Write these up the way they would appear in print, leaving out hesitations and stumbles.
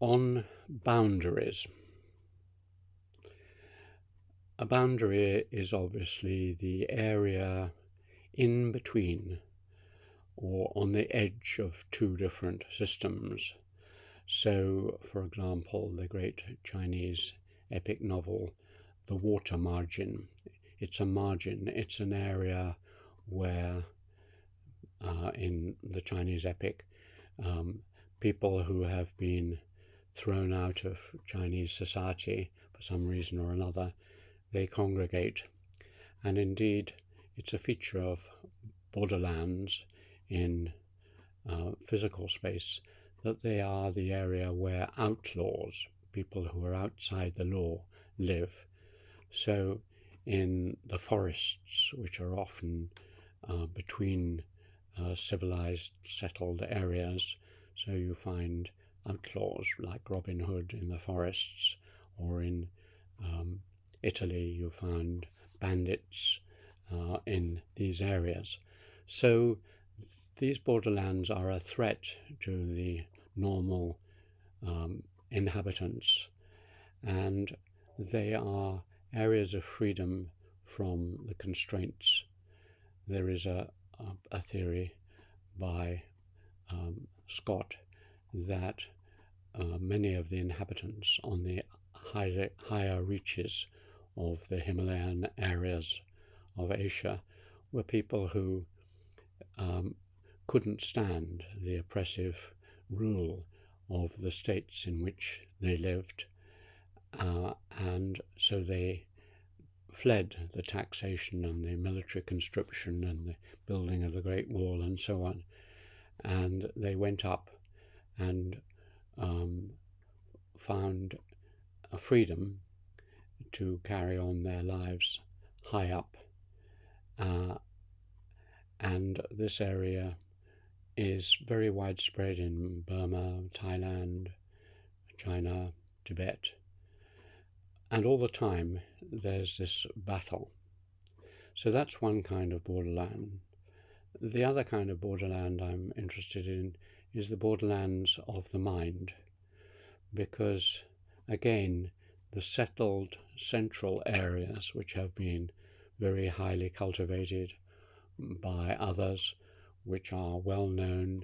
On boundaries. A boundary is obviously the area in between or on the edge of two different systems. So, for example, the great Chinese epic novel, The Water Margin. It's a margin, it's an area where, in the Chinese epic, people who have been thrown out of Chinese society for some reason or another, they congregate. And indeed, it's a feature of borderlands in physical space that they are the area where outlaws, people who are outside the law, live. So in the forests, which are often between civilized settled areas, so you find outlaws like Robin Hood in the forests, or in Italy you find bandits in these areas. So these borderlands are a threat to the normal inhabitants, and they are areas of freedom from the constraints. There is a theory by Scott that many of the inhabitants on the higher reaches of the Himalayan areas of Asia were people who couldn't stand the oppressive rule of the states in which they lived, and so they fled the taxation and the military conscription and the building of the Great Wall and so on, and they went up and found a freedom to carry on their lives high up, and this area is very widespread in Burma, Thailand, China, Tibet, and all the time there's this battle. So that's one kind of borderland. The other kind of borderland I'm interested in is the borderlands of the mind, because again the settled central areas which have been very highly cultivated by others, which are well known,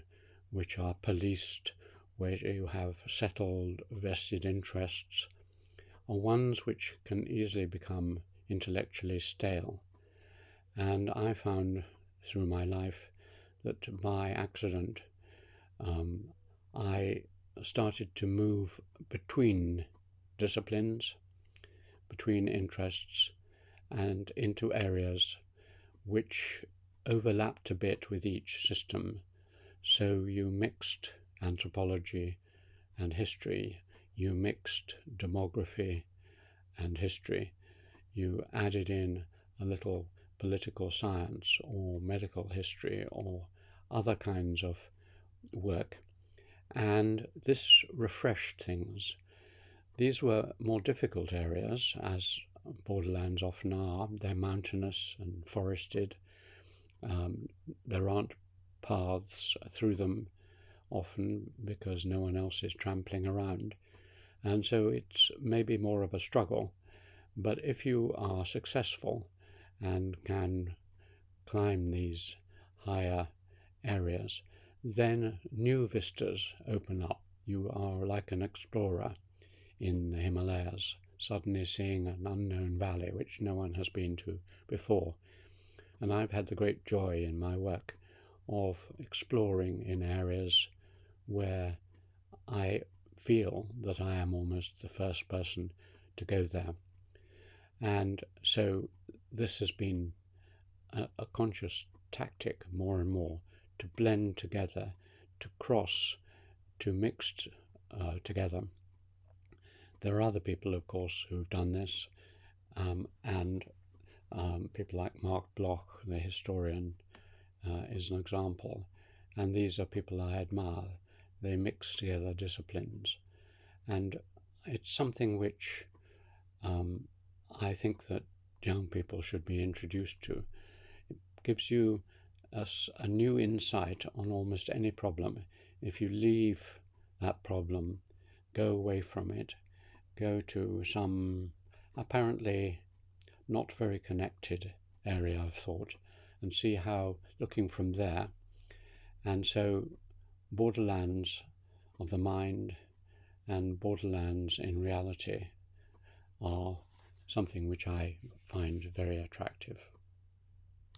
which are policed, where you have settled vested interests, are ones which can easily become intellectually stale. And I found through my life that by accident I started to move between disciplines, between interests, and into areas which overlapped a bit with each system. So you mixed anthropology and history, you mixed demography and history, you added in a little political science or medical history or other kinds of work, and this refreshed things. These were more difficult areas, as borderlands often are. They're mountainous and forested. There aren't paths through them often because no one else is trampling around, and so it's maybe more of a struggle. But if you are successful and can climb these higher areas, then new vistas open up. You are like an explorer in the Himalayas, suddenly seeing an unknown valley which no one has been to before. And I've had the great joy in my work of exploring in areas where I feel that I am almost the first person to go there. And so this has been a conscious tactic more and more to blend together, to cross, to mix together. There are other people, of course, who've done this, and people like Mark Bloch, the historian, is an example. And these are people I admire. They mix together disciplines. And it's something which I think that young people should be introduced to. It gives you a new insight on almost any problem. If you leave that problem, go away from it, go to some apparently not very connected area of thought, and see how, looking from there. And so borderlands of the mind and borderlands in reality are something which I find very attractive.